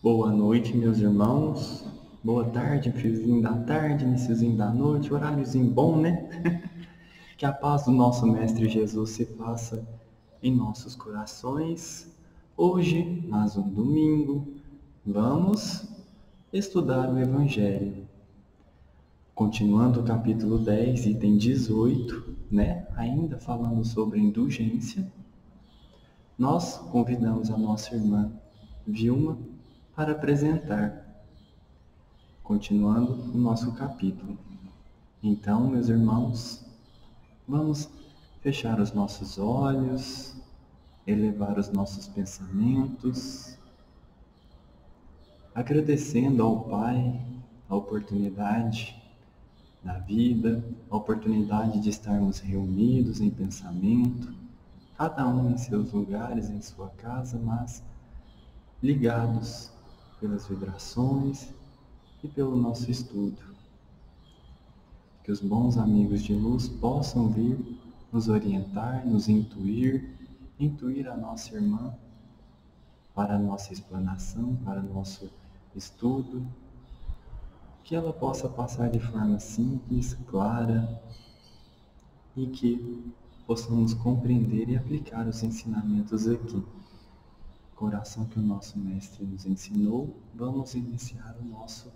Boa noite, meus irmãos. Boa tarde, friozinho da tarde, iniciozinho da noite, horáriozinho bom, né? Que a paz do nosso Mestre Jesus se faça em nossos corações. Hoje, mais um domingo, vamos estudar o Evangelho. Continuando o capítulo 10, item 18, né? Ainda falando sobre indulgência, nós convidamos a nossa irmã Vilma para apresentar. Continuando o nosso capítulo. Então, meus irmãos, vamos fechar os nossos olhos, elevar os nossos pensamentos, agradecendo ao Pai a oportunidade da vida, a oportunidade de estarmos reunidos em pensamento, cada um em seus lugares, em sua casa, mas ligados pelas vibrações e pelo nosso estudo. Que os bons amigos de luz possam vir nos orientar, nos intuir a nossa irmã para a nossa explanação, para o nosso estudo, que ela possa passar de forma simples, clara e que possamos compreender e aplicar os ensinamentos aqui. Coração que o nosso Mestre nos ensinou, vamos iniciar o nosso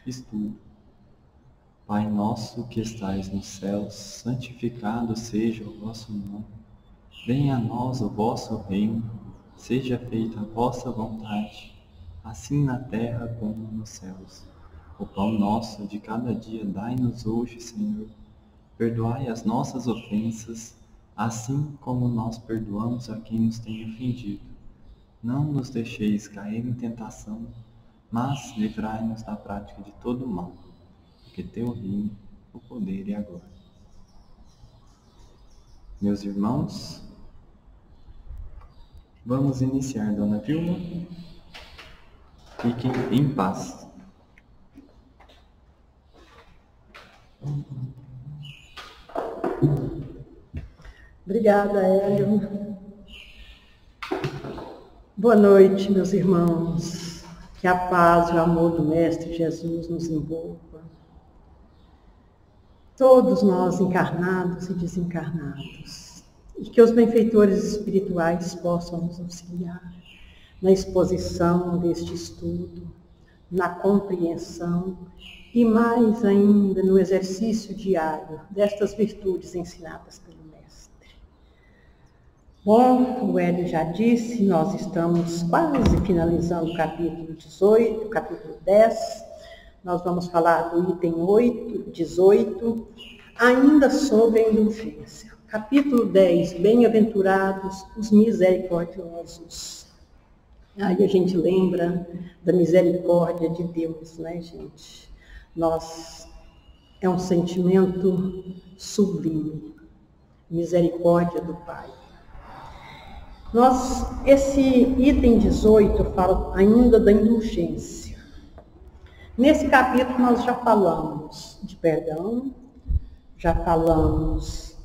estudo. Pai nosso que estais nos céus, santificado seja o vosso nome. Venha a nós o vosso reino, seja feita a vossa vontade, assim na terra como nos céus. O pão nosso de cada dia dai-nos hoje, Senhor. Perdoai as nossas ofensas, assim como nós perdoamos a quem nos tem ofendido. Não nos deixeis cair em tentação, mas livrai-nos da prática de todo o mal. Porque teu reino, o poder e a glória. Meus irmãos, vamos iniciar, Dona Vilma. Fiquem em paz. Obrigada, Hélio. Boa noite, meus irmãos. Que a paz e o amor do Mestre Jesus nos envolva. Todos nós encarnados e desencarnados, e que os benfeitores espirituais possam nos auxiliar na exposição deste estudo, na compreensão e mais ainda no exercício diário destas virtudes ensinadas pelo Mestre. Bom, o Hélio já disse, nós estamos quase finalizando o capítulo 18, capítulo 10, nós vamos falar do item 18, ainda sobre a indulgência. Capítulo 10, bem-aventurados os misericordiosos. Aí a gente lembra da misericórdia de Deus, né, gente? É um sentimento sublime, misericórdia do Pai. Esse item 18 fala ainda da indulgência. Nesse capítulo nós já falamos de perdão, já falamos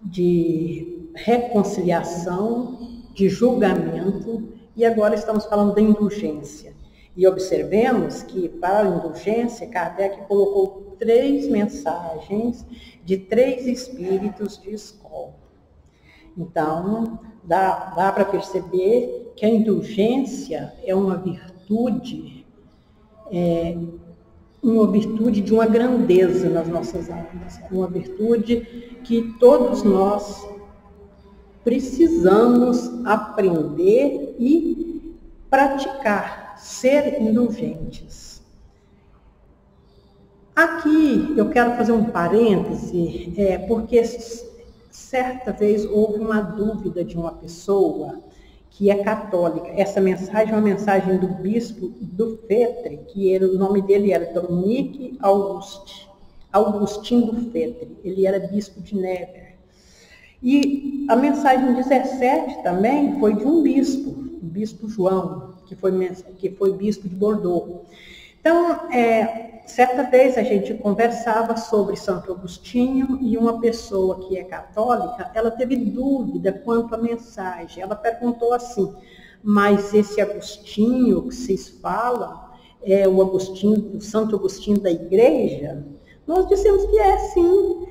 de reconciliação, de julgamento, e agora estamos falando da indulgência. E observemos que para a indulgência, Kardec colocou 3 mensagens de 3 espíritos de escola. Então, dá para perceber que a indulgência é uma virtude de uma grandeza nas nossas almas, uma virtude que todos nós precisamos aprender e praticar, ser indulgentes. Aqui eu quero fazer um parêntese, porque certa vez houve uma dúvida de uma pessoa que é católica. Essa mensagem é uma mensagem do bispo do Fetre, o nome dele era Dominique Augustin do Fetre. Ele era bispo de Nevers. E a mensagem 17 também foi de um bispo, o bispo João, que foi bispo de Bordeaux. Então, certa vez a gente conversava sobre Santo Agostinho e uma pessoa que é católica, ela teve dúvida quanto à mensagem. Ela perguntou assim: mas esse Agostinho que vocês falam, é o Agostinho, o Santo Agostinho da Igreja, nós dissemos que é sim.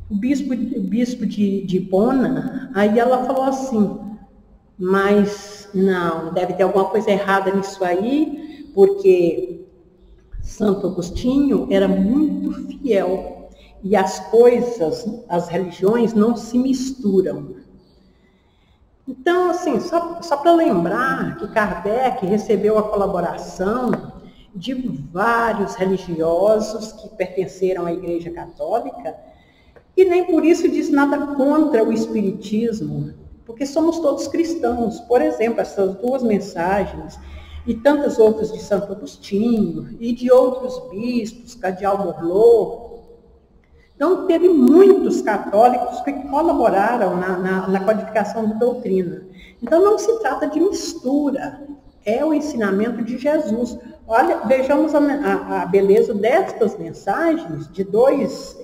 O bispo de Hipona, aí ela falou assim, mas não, deve ter alguma coisa errada nisso aí, porque Santo Agostinho era muito fiel e as coisas, as religiões não se misturam. Então, assim, só para lembrar que Kardec recebeu a colaboração de vários religiosos que pertenceram à Igreja Católica e nem por isso diz nada contra o Espiritismo, porque somos todos cristãos. Por exemplo, essas duas mensagens e tantas outras de Santo Agostinho e de outros bispos, Cardeal Morlot. Então, teve muitos católicos que colaboraram na codificação da doutrina. Então, não se trata de mistura, é o ensinamento de Jesus. Olha, vejamos a beleza destas mensagens de dois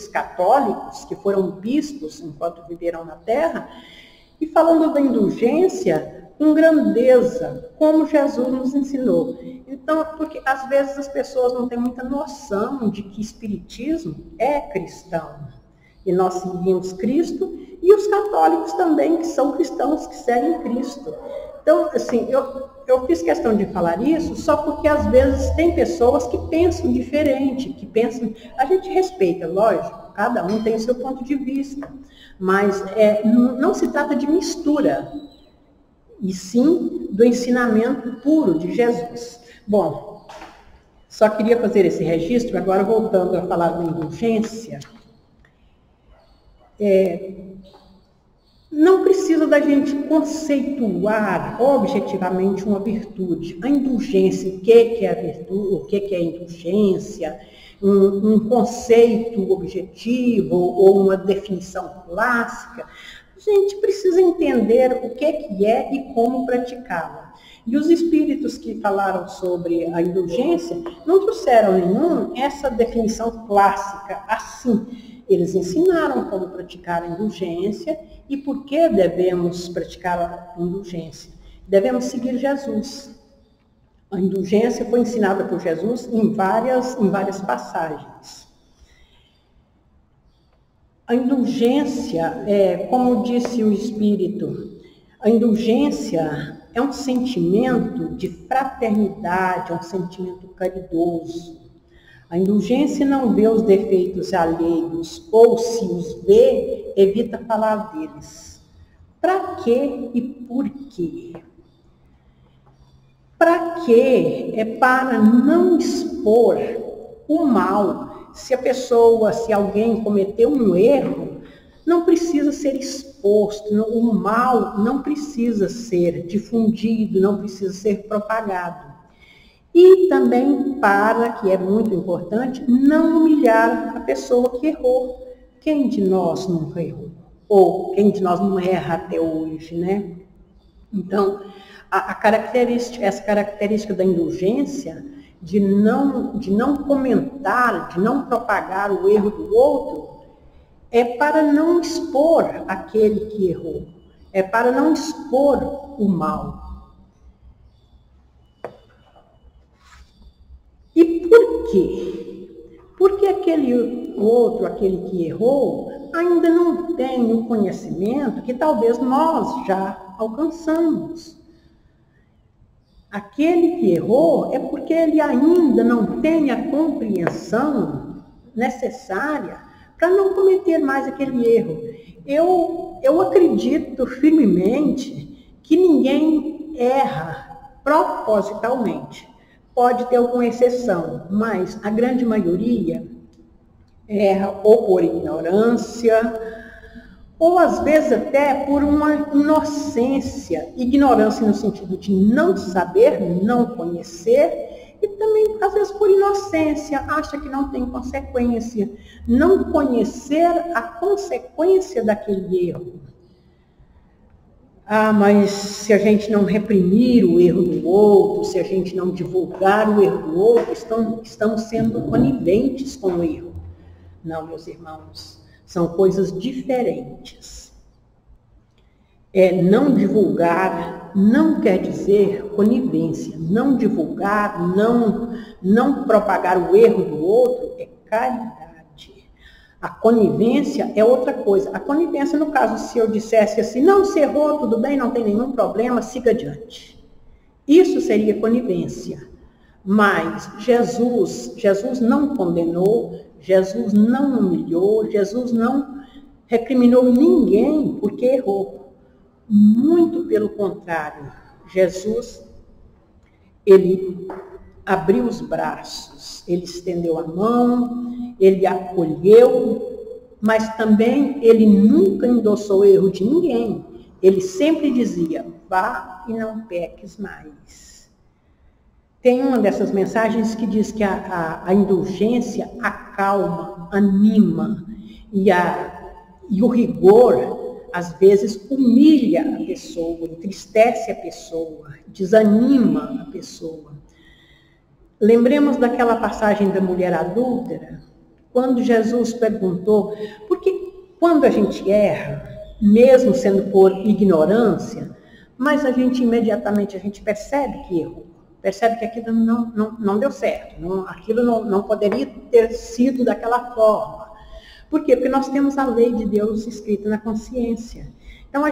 católicos que foram bispos enquanto viveram na Terra, e falando da indulgência com grandeza, como Jesus nos ensinou. Então, porque às vezes as pessoas não têm muita noção de que espiritismo é cristão. E nós seguimos Cristo, e os católicos também, que são cristãos, que seguem Cristo. Então, assim, eu fiz questão de falar isso só porque às vezes tem pessoas que pensam diferente, que pensam... A gente respeita, lógico, cada um tem o seu ponto de vista, mas não se trata de mistura, e sim do ensinamento puro de Jesus. Bom, só queria fazer esse registro, agora voltando a falar da indulgência. Não precisa da gente conceituar objetivamente uma virtude. A indulgência, o que é a virtude, o que é a indulgência, um conceito objetivo ou uma definição clássica. A gente precisa entender o que é e como praticá-la. E os espíritos que falaram sobre a indulgência não trouxeram essa definição clássica assim. Eles ensinaram como praticar a indulgência e por que devemos praticar a indulgência. Devemos seguir Jesus. A indulgência foi ensinada por Jesus em várias passagens. A indulgência, como disse o Espírito, a indulgência é um sentimento de fraternidade, é um sentimento caridoso. A indulgência não vê os defeitos alheios, ou se os vê, evita falar deles. Para quê e por quê? Para quê? É para não expor o mal. Se alguém cometeu um erro, não precisa ser exposto, o mal não precisa ser difundido, não precisa ser propagado. E também para, que é muito importante, não humilhar a pessoa que errou. Quem de nós nunca errou? Ou quem de nós não erra até hoje, né? Então, essa característica da indulgência, de não comentar, de não propagar o erro do outro, é para não expor aquele que errou, é para não expor o mal. E por quê? Porque aquele que errou, ainda não tem o conhecimento que talvez nós já alcançamos. Aquele que errou é porque ele ainda não tem a compreensão necessária para não cometer mais aquele erro. Eu acredito firmemente que ninguém erra propositalmente. Pode ter alguma exceção, mas a grande maioria erra ou por ignorância, ou às vezes até por uma inocência. Ignorância no sentido de não saber, não conhecer, e também às vezes por inocência, acha que não tem consequência. Não conhecer a consequência daquele erro. Mas se a gente não reprimir o erro do outro, se a gente não divulgar o erro do outro, estamos sendo coniventes com o erro. Não, meus irmãos, são coisas diferentes. Não divulgar não quer dizer conivência. Não divulgar, não propagar o erro do outro é caridade. A conivência é outra coisa. A conivência, no caso, se eu dissesse assim, não, você errou, tudo bem, não tem nenhum problema, siga adiante. Isso seria conivência. Mas Jesus não condenou, Jesus não humilhou, Jesus não recriminou ninguém porque errou. Muito pelo contrário, Jesus, ele abriu os braços, ele estendeu a mão, ele acolheu, mas também ele nunca endossou o erro de ninguém. Ele sempre dizia, vá e não peques mais. Tem uma dessas mensagens que diz que a indulgência acalma, anima, e o rigor, às vezes, humilha a pessoa, entristece a pessoa, desanima a pessoa. Lembremos daquela passagem da mulher adúltera, quando Jesus perguntou, porque quando a gente erra, mesmo sendo por ignorância, mas imediatamente a gente percebe que errou, percebe que aquilo não deu certo, aquilo não poderia ter sido daquela forma. Por quê? Porque nós temos a lei de Deus escrita na consciência. Então,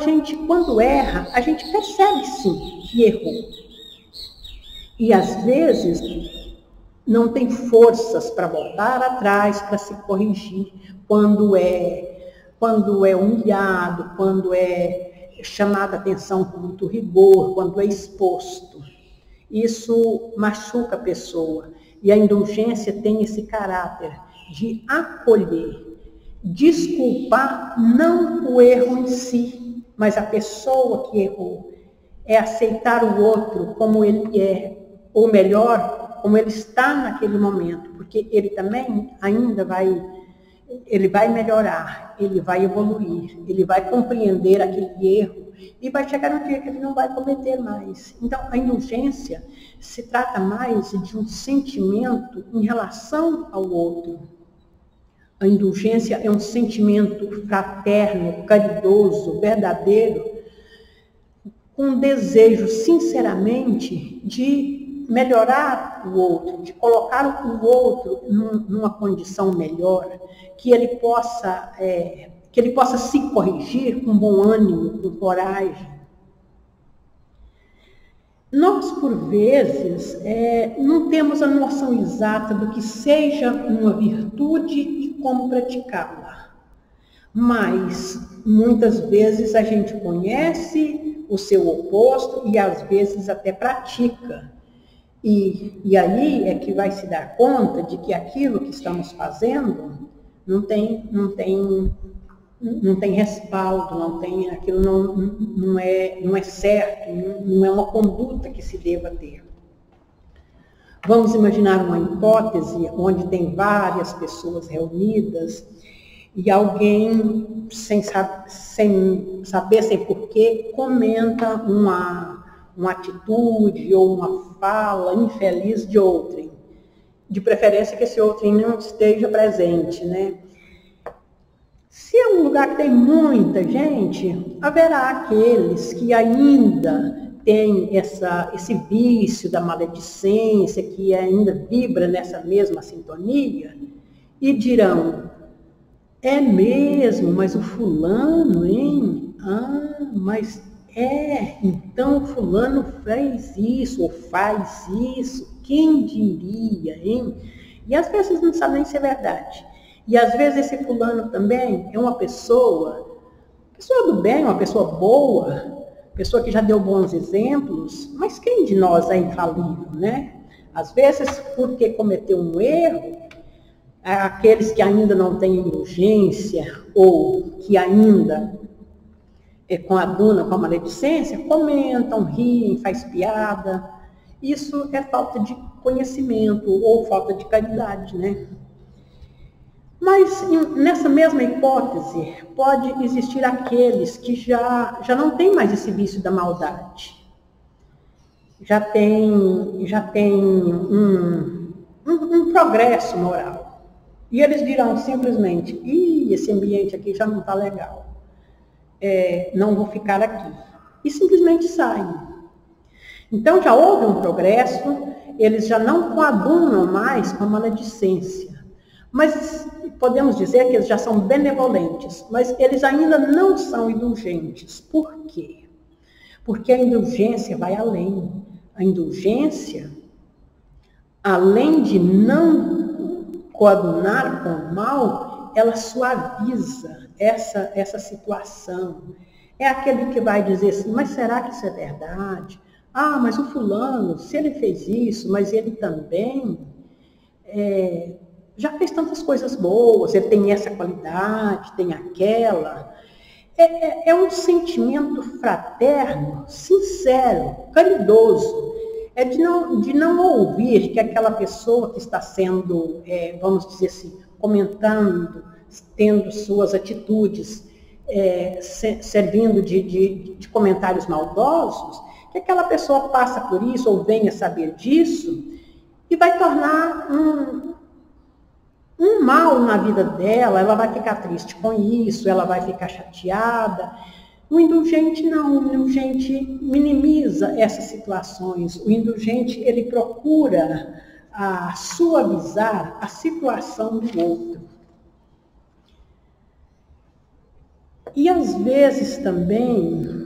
quando erra, a gente percebe sim que errou. E às vezes não tem forças para voltar atrás, para se corrigir, quando é humilhado, quando é chamada a atenção com muito rigor, quando é exposto. Isso machuca a pessoa. E a indulgência tem esse caráter de acolher, desculpar não o erro em si, mas a pessoa que errou. É aceitar o outro como ele é, ou melhor, como ele está naquele momento, porque ele também ainda vai melhorar, ele vai evoluir, ele vai compreender aquele erro e vai chegar um dia que ele não vai cometer mais. Então, a indulgência se trata mais de um sentimento em relação ao outro. A indulgência é um sentimento fraterno, caridoso, verdadeiro, com desejo, sinceramente, de melhorar o outro, de colocar o outro numa condição melhor, que ele possa se corrigir com bom ânimo, com coragem. Nós, por vezes, não temos a noção exata do que seja uma virtude e como praticá-la. Mas, muitas vezes, a gente conhece o seu oposto e, às vezes, até pratica. E aí é que vai se dar conta de que aquilo que estamos fazendo não tem respaldo, aquilo não é certo, não é uma conduta que se deva ter. Vamos imaginar uma hipótese onde tem várias pessoas reunidas e alguém, sem saber porquê, comenta uma atitude ou uma fala infeliz de outrem. De preferência que esse outrem não esteja presente, né? Se é um lugar que tem muita gente, haverá aqueles que ainda têm esse vício da maledicência, que ainda vibra nessa mesma sintonia, e dirão, é mesmo, mas o fulano, hein? Ah, mas então o fulano fez isso, ou faz isso, quem diria, hein? E às vezes não sabem nem se é verdade. E às vezes esse fulano também é uma pessoa do bem, uma pessoa boa, pessoa que já deu bons exemplos, mas quem de nós é infalível, né? Às vezes, porque cometeu um erro, aqueles que ainda não têm indulgência ou que ainda com a duna, com a maledicência, comentam, riem, faz piada. Isso é falta de conhecimento ou falta de caridade, né? Mas nessa mesma hipótese, pode existir aqueles que já não têm mais esse vício da maldade. Já tem um progresso moral. E eles dirão simplesmente, esse ambiente aqui já não está legal. não vou ficar aqui. E simplesmente saem. Então já houve um progresso, eles já não coadunam mais com a maledicência. Mas podemos dizer que eles já são benevolentes, mas eles ainda não são indulgentes. Por quê? Porque a indulgência vai além. A indulgência, além de não coadunar com o mal, ela suaviza essa situação. É aquele que vai dizer assim, mas será que isso é verdade? Ah, mas o fulano, se ele fez isso, mas ele também já fez tantas coisas boas, ele tem essa qualidade, tem aquela. É um sentimento fraterno, sincero, caridoso. É de não ouvir que aquela pessoa que está sendo, vamos dizer assim, comentando, tendo suas atitudes, servindo de comentários maldosos, que aquela pessoa passa por isso ou venha saber disso e vai tornar um mal na vida dela, ela vai ficar triste com isso, ela vai ficar chateada. O indulgente não, o indulgente minimiza essas situações. O indulgente, ele procura suavizar a situação do outro. E às vezes também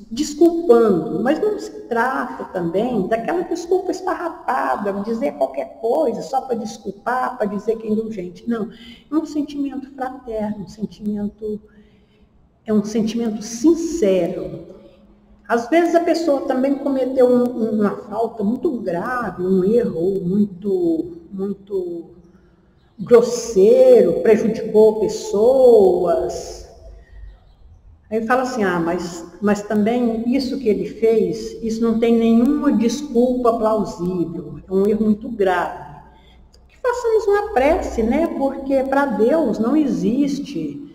desculpando, mas não se trata também daquela desculpa esfarrapada, dizer qualquer coisa só para desculpar, para dizer que é indulgente. Não, é um sentimento fraterno, é um sentimento sincero. Às vezes a pessoa também cometeu uma falta muito grave, um erro muito grosseiro, prejudicou pessoas. Aí fala assim, mas também isso que ele fez, isso não tem nenhuma desculpa plausível, é um erro muito grave. Que façamos uma prece, né? Porque para Deus não existe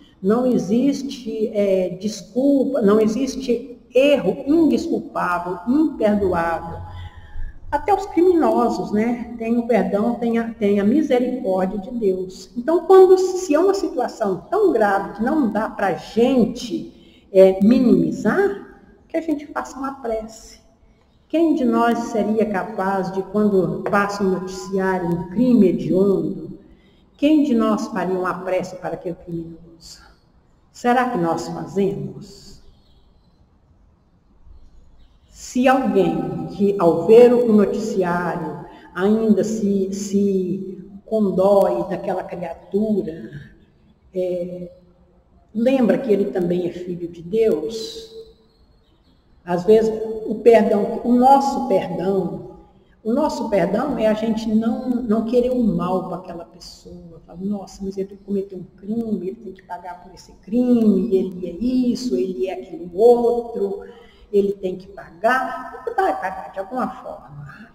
desculpa, não existe erro indesculpável, imperdoável. Até os criminosos, né? Tem o perdão, tem a misericórdia de Deus. Então, se é uma situação tão grave que não dá para a gente minimizar, que a gente faça uma prece. Quem de nós seria capaz de, quando passa um noticiário, um crime hediondo, quem de nós faria uma prece para aquele criminoso? Será que nós fazemos? Se alguém que, ao ver o noticiário, ainda se condói daquela criatura, lembra que ele também é filho de Deus? Às vezes, o nosso perdão é a gente não querer o mal para aquela pessoa. Fala, nossa, mas ele cometeu um crime, ele tem que pagar por esse crime, ele é isso, ele é aquilo outro, ele tem que pagar. Ele vai pagar de alguma forma.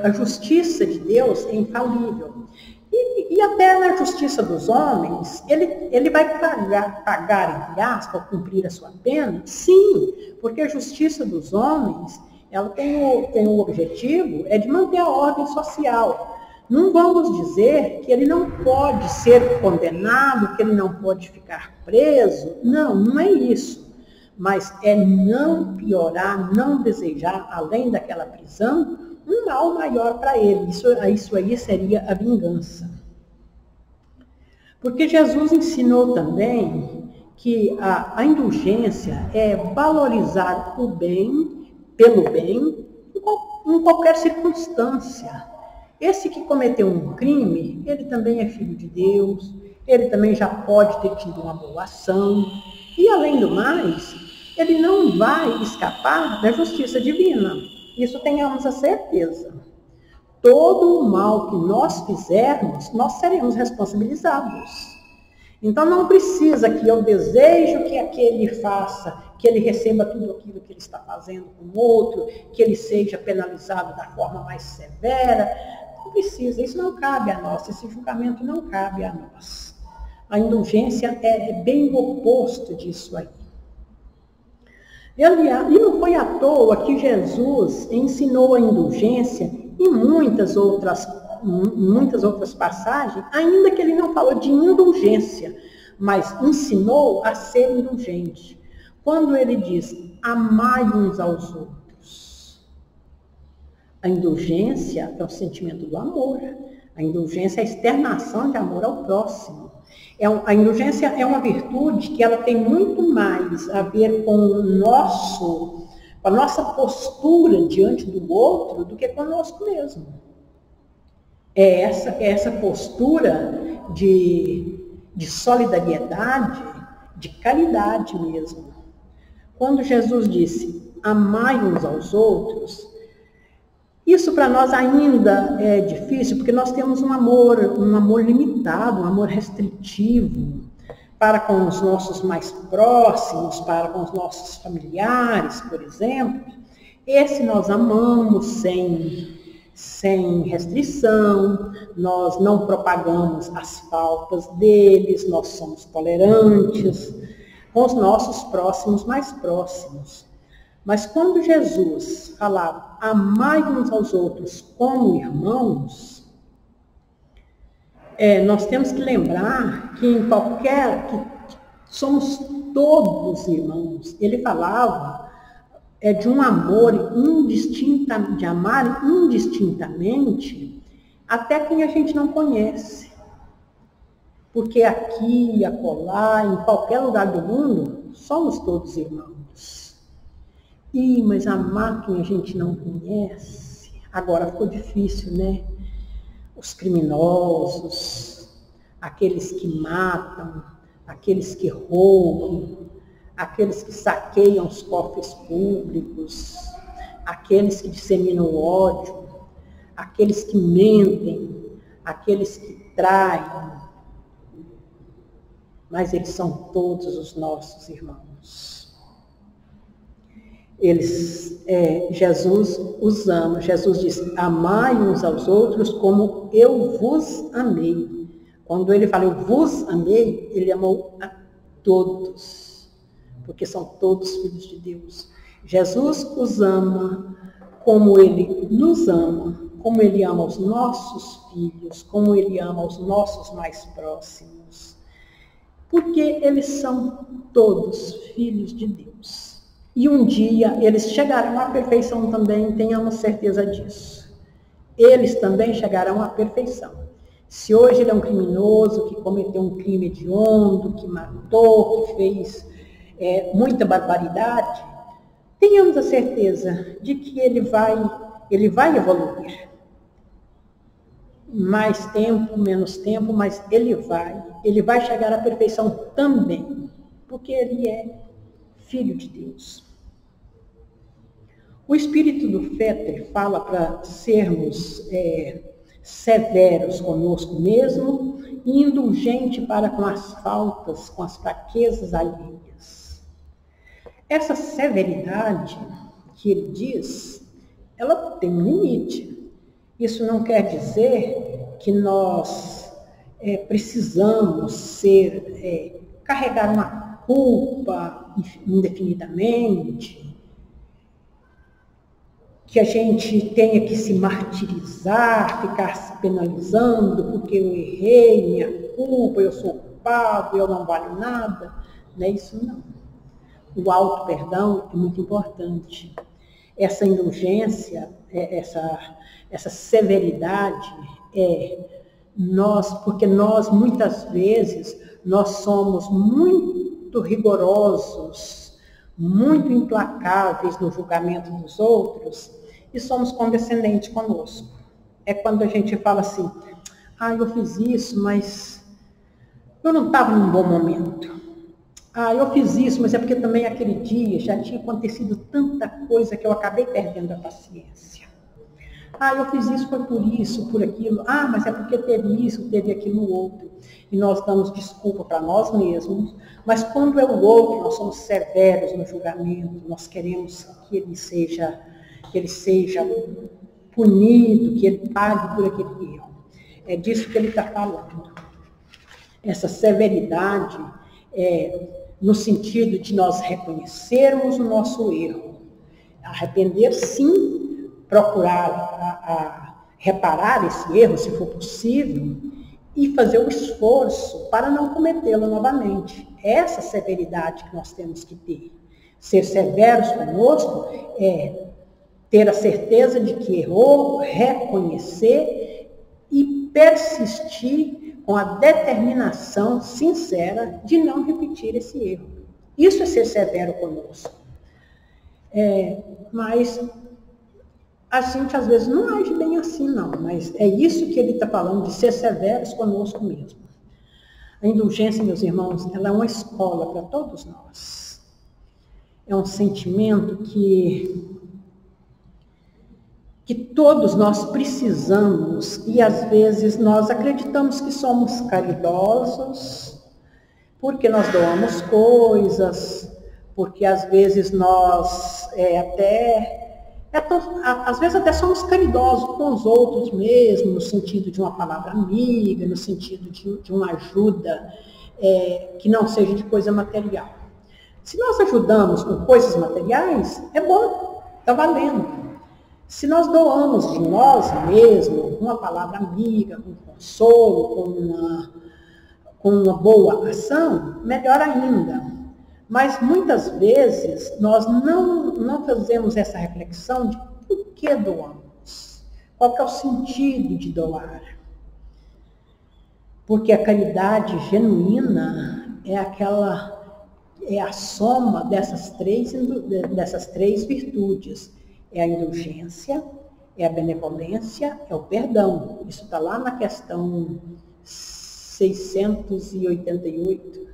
A justiça de Deus é infalível. E até na justiça dos homens, ele vai pagar, entre aspas, cumprir a sua pena? Sim, porque a justiça dos homens, ela tem o objetivo de manter a ordem social. Não vamos dizer que ele não pode ser condenado, que ele não pode ficar preso. Não é isso. Mas é não piorar, não desejar, além daquela prisão, um mal maior para ele. Isso aí seria a vingança. Porque Jesus ensinou também que a indulgência é valorizar o bem pelo bem em qualquer circunstância. Esse que cometeu um crime, ele também é filho de Deus, ele também já pode ter tido uma boa ação. E além do mais, ele não vai escapar da justiça divina. Isso tenhamos a certeza. Todo o mal que nós fizermos, nós seremos responsabilizados. Então não precisa que eu desejo que aquele faça, que ele receba tudo aquilo que ele está fazendo com o outro, que ele seja penalizado da forma mais severa. Não precisa, isso não cabe a nós, esse julgamento não cabe a nós. A indulgência é bem o oposto disso aí. E não foi à toa que Jesus ensinou a indulgência em muitas outras passagens, ainda que ele não falou de indulgência, mas ensinou a ser indulgente. Quando ele diz, amai uns aos outros. A indulgência é o sentimento do amor. A indulgência é a externação de amor ao próximo. A indulgência é uma virtude que ela tem muito mais a ver com a nossa postura diante do outro do que conosco mesmo. É essa postura de solidariedade, de caridade mesmo. Quando Jesus disse, amai uns aos outros, isso para nós ainda é difícil, porque nós temos um amor limitado, um amor restritivo para com os nossos mais próximos, para com os nossos familiares, por exemplo. Esse nós amamos sem restrição, nós não propagamos as faltas deles, nós somos tolerantes com os nossos próximos mais próximos. Mas quando Jesus falava, amai uns aos outros como irmãos, nós temos que lembrar que que somos todos irmãos. Ele falava de um amor de amar indistintamente até quem a gente não conhece. Porque aqui, acolá, em qualquer lugar do mundo, somos todos irmãos. Mas amar quem a gente não conhece, agora ficou difícil, né? Os criminosos, aqueles que matam, aqueles que roubam, aqueles que saqueiam os cofres públicos, aqueles que disseminam o ódio, aqueles que mentem, aqueles que traem. Mas eles são todos os nossos irmãos. Jesus os ama. Jesus diz, amai uns aos outros como eu vos amei. Quando ele fala, eu vos amei, ele amou a todos, porque são todos filhos de Deus. Jesus os ama como ele nos ama, como ele ama os nossos filhos, como ele ama os nossos mais próximos. Porque eles são todos filhos de Deus. E um dia eles chegarão à perfeição também, tenhamos certeza disso. Eles também chegarão à perfeição. Se hoje ele é um criminoso que cometeu um crime hediondo, que matou, que fez muita barbaridade, tenhamos a certeza de que ele vai evoluir. Mais tempo, menos tempo, mas ele vai chegar à perfeição também, porque ele é filho de Deus. O espírito do Fetter fala para sermos severos conosco mesmo e indulgente para com as faltas, com as fraquezas alheias. Essa severidade que ele diz, ela tem um limite. Isso não quer dizer que nós precisamos carregar uma culpa indefinidamente, que a gente tenha que se martirizar, ficar se penalizando porque eu errei, minha culpa, eu sou culpado, eu não valho nada. Não é isso não. O auto-perdão é muito importante. Essa indulgência, essa severidade, porque nós muitas vezes nós somos muito rigorosos, muito implacáveis no julgamento dos outros e somos condescendentes conosco. É quando a gente fala assim, eu fiz isso, mas eu não estava num bom momento. Eu fiz isso, mas é porque também aquele dia já tinha acontecido tanta coisa que eu acabei perdendo a paciência. Eu fiz isso, foi por isso, por aquilo. Mas é porque teve isso, teve aquilo outro. E nós damos desculpa para nós mesmos, mas quando é o outro, nós somos severos no julgamento, nós queremos que ele seja punido, que ele pague por aquele erro. É disso que ele está falando. Essa severidade no sentido de nós reconhecermos o nosso erro, arrepender sim, procurar reparar esse erro, se for possível, e fazer o esforço para não cometê-lo novamente. Essa severidade que nós temos que ter. Ser severos conosco é ter a certeza de que errou, reconhecer e persistir com a determinação sincera de não repetir esse erro. Isso é ser severo conosco. Mas a gente às vezes não age bem assim, não. Mas é isso que ele está falando, de ser severos conosco mesmo. A indulgência, meus irmãos, ela é uma escola para todos nós. É um sentimento que todos nós precisamos, e às vezes nós acreditamos que somos caridosos, porque nós doamos coisas, porque às vezes nós às vezes até somos caridosos com os outros mesmo, no sentido de uma palavra amiga, no sentido de uma ajuda que não seja de coisa material. Se nós ajudamos com coisas materiais, é bom, está valendo. Se nós doamos de nós mesmos, uma palavra amiga, com consolo, com uma boa ação, melhor ainda. Mas muitas vezes nós não fazemos essa reflexão de por que doamos. Qual que é o sentido de doar? Porque a caridade genuína é a soma dessas três virtudes. É a indulgência, é a benevolência, é o perdão. Isso está lá na questão 688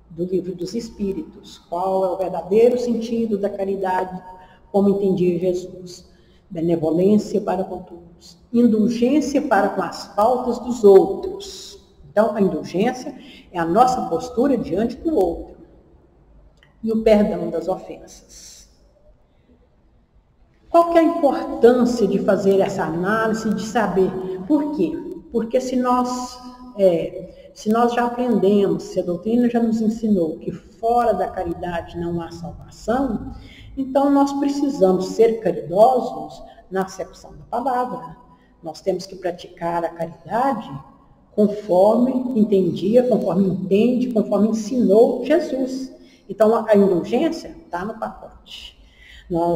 do Livro dos Espíritos. Qual é o verdadeiro sentido da caridade, como entendia Jesus? Benevolência para com todos, indulgência para com as faltas dos outros. Então, a indulgência é a nossa postura diante do outro. E o perdão das ofensas. Qual que é a importância de fazer essa análise, de saber por quê? Porque se nós já aprendemos, se a doutrina já nos ensinou que fora da caridade não há salvação, então nós precisamos ser caridosos na acepção da palavra. Nós temos que praticar a caridade conforme entendia, conforme entende, conforme ensinou Jesus. Então a indulgência está no pacote.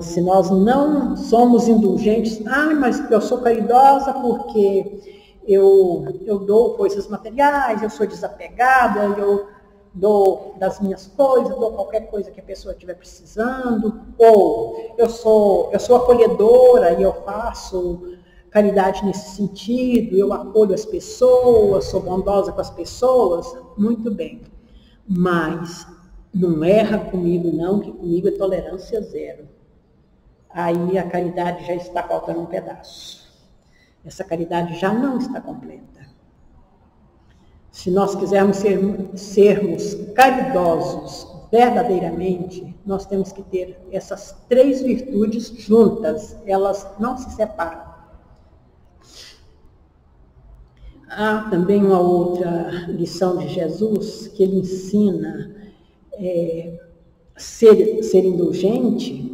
Se nós não somos indulgentes, mas eu sou caridosa porque eu dou coisas materiais, eu sou desapegada, eu dou das minhas coisas, dou qualquer coisa que a pessoa estiver precisando, ou eu sou acolhedora e eu faço caridade nesse sentido, eu acolho as pessoas, sou bondosa com as pessoas, muito bem. Mas não erra comigo não, que comigo é tolerância zero. Aí a caridade já está faltando um pedaço. Essa caridade já não está completa. Se nós quisermos sermos caridosos verdadeiramente, nós temos que ter essas três virtudes juntas. Elas não se separam. Há também uma outra lição de Jesus que ele ensina ser indulgente,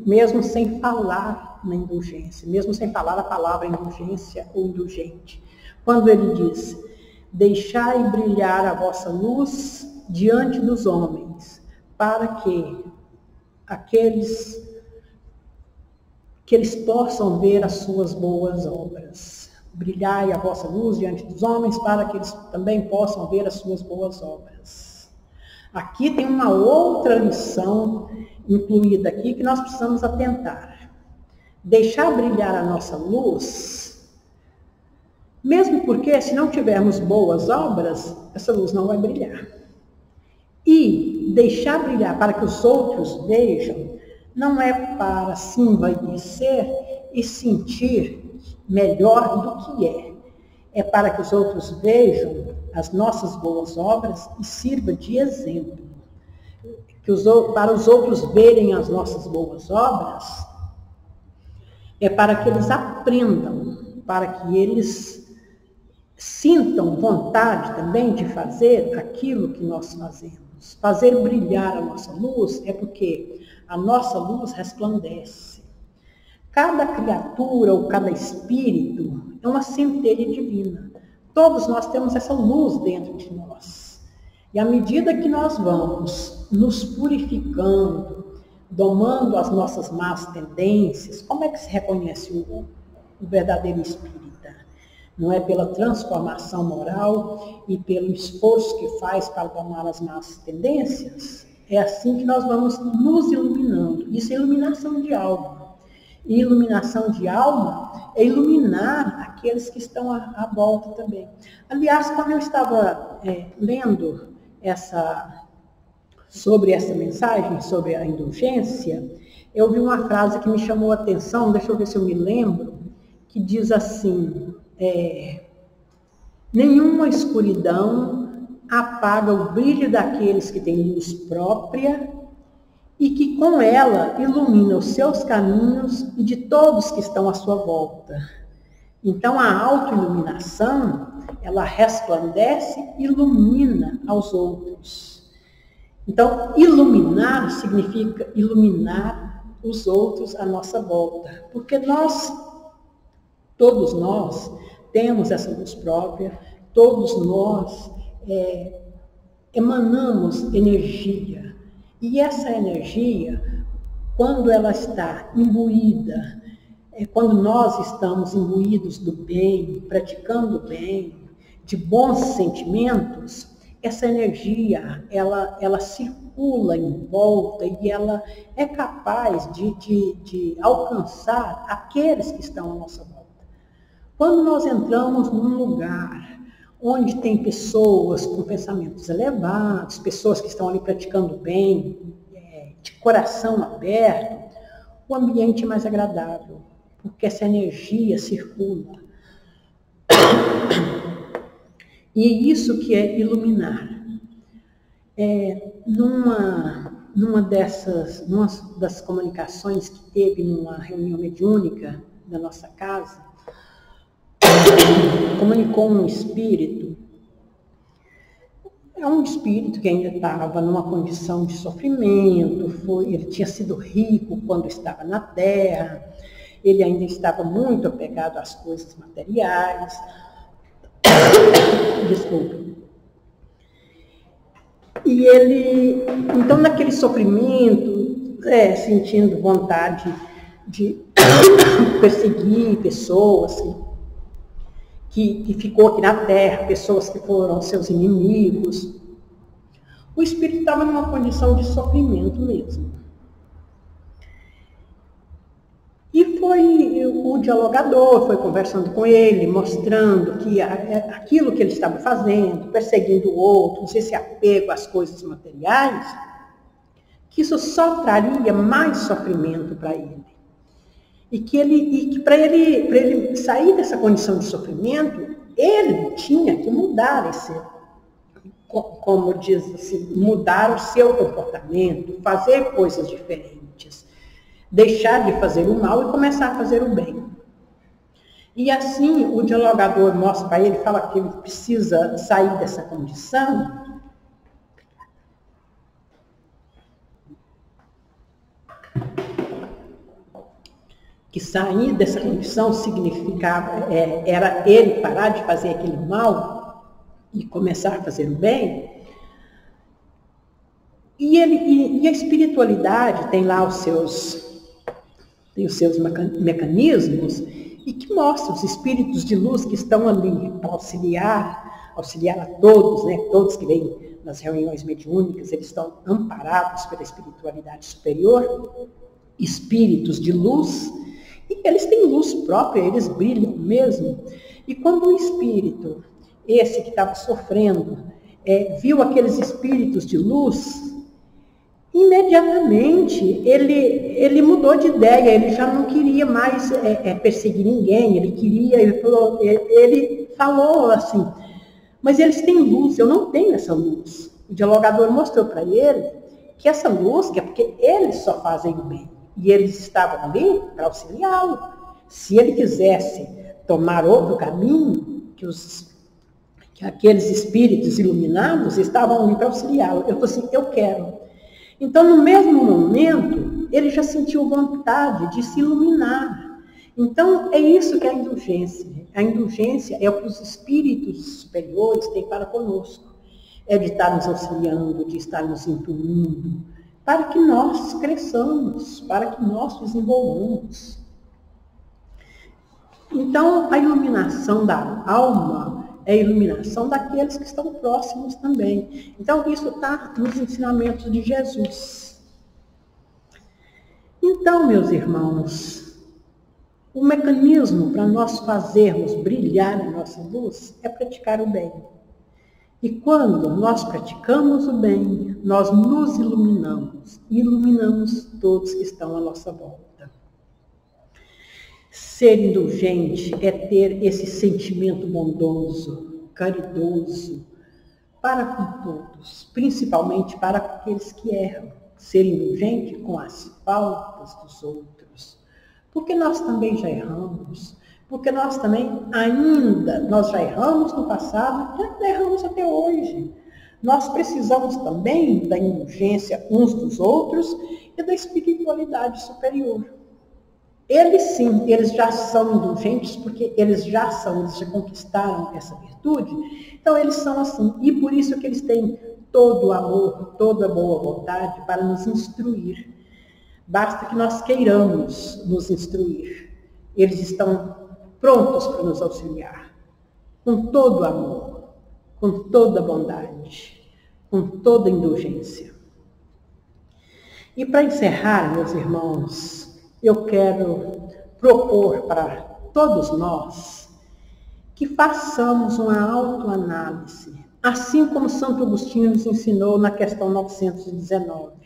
mesmo sem falar na indulgência, mesmo sem falar a palavra indulgência ou indulgente. Quando ele diz, deixai brilhar a vossa luz diante dos homens, para que eles possam ver as suas boas obras. Brilhai a vossa luz diante dos homens, para que eles também possam ver as suas boas obras. Aqui tem uma outra lição incluída aqui que nós precisamos atentar. Deixar brilhar a nossa luz, mesmo porque se não tivermos boas obras, essa luz não vai brilhar. E deixar brilhar para que os outros vejam, não é para se envaidecer e sentir melhor do que é. É para que os outros vejam as nossas boas obras e sirva de exemplo. Para os outros verem as nossas boas obras, é para que eles aprendam, para que eles sintam vontade também de fazer aquilo que nós fazemos. Fazer brilhar a nossa luz é porque a nossa luz resplandece. Cada criatura ou cada espírito é uma centelha divina. Todos nós temos essa luz dentro de nós. E à medida que nós vamos nos purificando, domando as nossas más tendências, como é que se reconhece o verdadeiro espírita? Não é pela transformação moral e pelo esforço que faz para domar as más tendências? É assim que nós vamos nos iluminando. Isso é iluminação de alma. E iluminação de alma é iluminar aqueles que estão à volta também. Aliás, quando eu estava lendo sobre essa mensagem, sobre a indulgência, eu vi uma frase que me chamou a atenção, deixa eu ver se eu me lembro, que diz assim, nenhuma escuridão apaga o brilho daqueles que têm luz própria e que com ela ilumina os seus caminhos e de todos que estão à sua volta. Então a autoiluminação, ela resplandece e ilumina aos outros. Então, iluminar significa iluminar os outros à nossa volta. Porque todos nós, temos essa luz própria, todos nós emanamos energia. E essa energia, quando ela está imbuída, quando nós estamos imbuídos do bem, praticando o bem, de bons sentimentos, essa energia, ela circula em volta e ela é capaz de alcançar aqueles que estão à nossa volta. Quando nós entramos num lugar onde tem pessoas com pensamentos elevados, pessoas que estão ali praticando o bem, de coração aberto, o ambiente é mais agradável, porque essa energia circula. E é isso que é iluminar. Numa das comunicações que teve numa reunião mediúnica da nossa casa, comunicou um espírito. É um espírito que ainda estava numa condição de sofrimento, ele tinha sido rico quando estava na Terra, ele ainda estava muito apegado às coisas materiais. Desculpa. E ele, então, naquele sofrimento, sentindo vontade de perseguir pessoas que ficou aqui na Terra, pessoas que foram seus inimigos, o espírito estava numa condição de sofrimento mesmo. E foi o dialogador, foi conversando com ele, mostrando que aquilo que ele estava fazendo, perseguindo outros, esse apego às coisas materiais, que isso só traria mais sofrimento para ele. E que para ele sair dessa condição de sofrimento, ele tinha que mudar como diz assim, mudar o seu comportamento, fazer coisas diferentes. Deixar de fazer o mal e começar a fazer o bem. E assim, o dialogador mostra para ele, fala que ele precisa sair dessa condição. Que sair dessa condição significava, era ele parar de fazer aquele mal e começar a fazer o bem. E a espiritualidade tem lá os seus mecanismos e que mostra os espíritos de luz que estão ali para auxiliar a todos, né? Todos que vêm nas reuniões mediúnicas, eles estão amparados pela espiritualidade superior, espíritos de luz, e eles têm luz própria, eles brilham mesmo. E quando o espírito, esse que estava sofrendo, viu aqueles espíritos de luz, imediatamente ele mudou de ideia, ele já não queria mais perseguir ninguém, ele falou assim, mas eles têm luz, eu não tenho essa luz. O dialogador mostrou para ele que essa luz, que é porque eles só fazem o bem, e eles estavam ali para auxiliá-lo. Se ele quisesse tomar outro caminho, que aqueles espíritos iluminados estavam ali para auxiliá-lo. Eu falei assim, eu quero. Então, no mesmo momento, ele já sentiu vontade de se iluminar. Então, é isso que é a indulgência. A indulgência é o que os espíritos superiores têm para conosco. É de estar nos auxiliando, de estar nos intuindo, para que nós cresçamos, para que nós desenvolvamos. Então, a iluminação da alma é a iluminação daqueles que estão próximos também. Então, isso está nos ensinamentos de Jesus. Então, meus irmãos, o mecanismo para nós fazermos brilhar a nossa luz é praticar o bem. E quando nós praticamos o bem, nós nos iluminamos e iluminamos todos que estão à nossa volta. Ser indulgente é ter esse sentimento bondoso, caridoso, para com todos, principalmente para aqueles que erram. Ser indulgente com as faltas dos outros, porque nós também já erramos, porque nós também nós já erramos no passado, já erramos até hoje. Nós precisamos também da indulgência uns dos outros e da espiritualidade superior. Eles sim, eles já são indulgentes, porque eles já conquistaram essa virtude, então eles são assim, e por isso que eles têm todo o amor, toda a boa vontade para nos instruir. Basta que nós queiramos nos instruir. Eles estão prontos para nos auxiliar, com todo o amor, com toda a bondade, com toda a indulgência. E para encerrar, meus irmãos, eu quero propor para todos nós que façamos uma autoanálise, assim como Santo Agostinho nos ensinou na questão 919.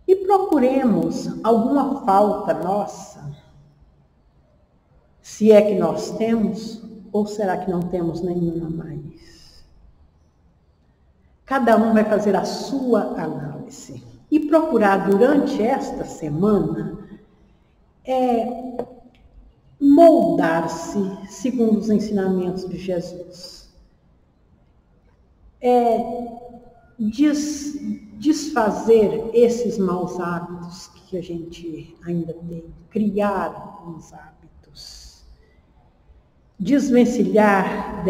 E procuremos alguma falta nossa, se é que nós temos, ou será que não temos nenhuma mais? Cada um vai fazer a sua análise e procurar durante esta semana moldar-se segundo os ensinamentos de Jesus. Desfazer esses maus hábitos que a gente ainda tem, criar bons hábitos, desvencilhar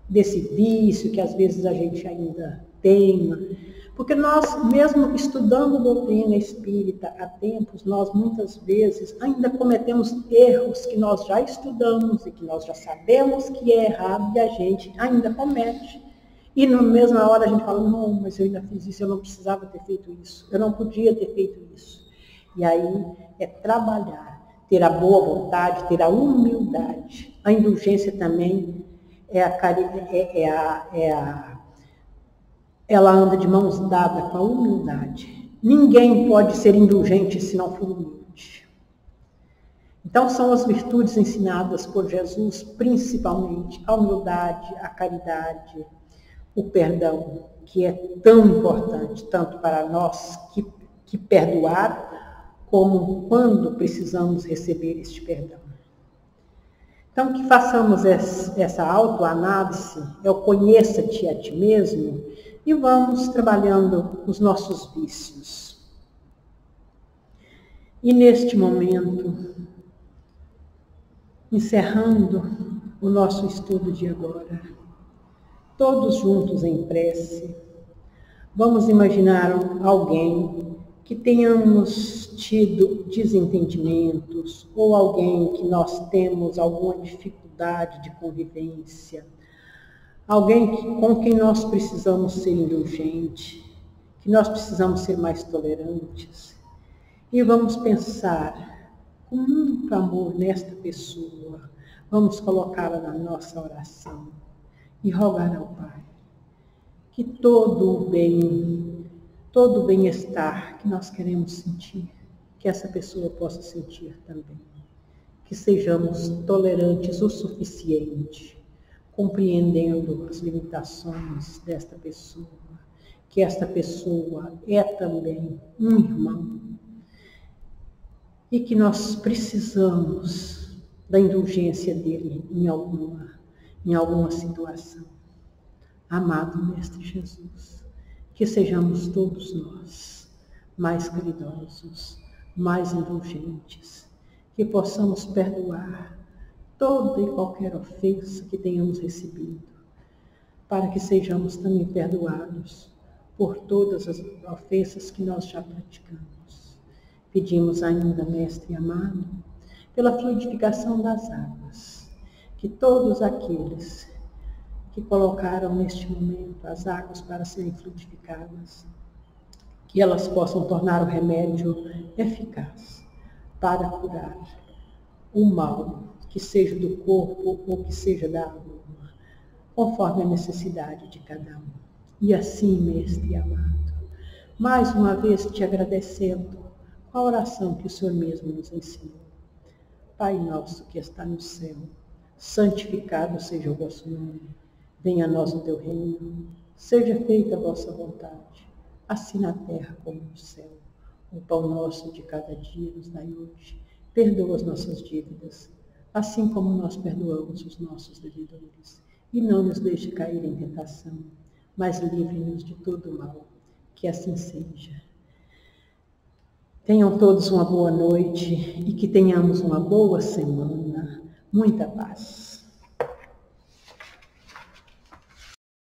desse vício que às vezes a gente ainda tem, porque nós, mesmo estudando doutrina espírita há tempos, nós muitas vezes ainda cometemos erros que nós já estudamos e que nós já sabemos que é errado e a gente ainda comete. E na mesma hora a gente fala, não, mas eu ainda fiz isso, eu não precisava ter feito isso, eu não podia ter feito isso. E aí é trabalhar, ter a boa vontade, ter a humildade. A indulgência também ela anda de mãos dadas com a humildade. Ninguém pode ser indulgente se não for humilde. Então são as virtudes ensinadas por Jesus, principalmente a humildade, a caridade, o perdão, que é tão importante, tanto para nós que perdoar, como quando precisamos receber este perdão. Então, que façamos essa autoanálise, conheça-te a ti mesmo, e vamos trabalhando os nossos vícios. E neste momento, encerrando o nosso estudo de agora, todos juntos em prece, vamos imaginar alguém que tenhamos tido desentendimentos ou alguém que nós temos alguma dificuldade de convivência, alguém com quem nós precisamos ser indulgentes, que nós precisamos ser mais tolerantes. E vamos pensar com muito amor nesta pessoa, vamos colocá-la na nossa oração e rogar ao Pai que todo o bem-estar que nós queremos sentir, que essa pessoa possa sentir também. Que sejamos tolerantes o suficiente, compreendendo as limitações desta pessoa, que esta pessoa é também um irmão e que nós precisamos da indulgência dele em alguma situação. Amado Mestre Jesus, que sejamos todos nós mais caridosos, mais indulgentes, que possamos perdoar toda e qualquer ofensa que tenhamos recebido, para que sejamos também perdoados por todas as ofensas que nós já praticamos. Pedimos ainda, Mestre amado, pela fluidificação das águas, que todos aqueles que colocaram neste momento as águas para serem fluidificadas, que elas possam tornar o remédio eficaz para curar o mal, que seja do corpo ou que seja da alma, conforme a necessidade de cada um. E assim, Mestre amado, mais uma vez te agradecendo com a oração que o Senhor mesmo nos ensinou. Pai nosso que está no céu, santificado seja o vosso nome. Venha a nós o teu reino, seja feita a vossa vontade, assim na terra como no céu. O pão nosso de cada dia nos dai hoje. Perdoa as nossas dívidas, assim como nós perdoamos os nossos devedores. E não nos deixe cair em tentação, mas livre-nos de todo o mal. Que assim seja. Tenham todos uma boa noite e que tenhamos uma boa semana. Muita paz.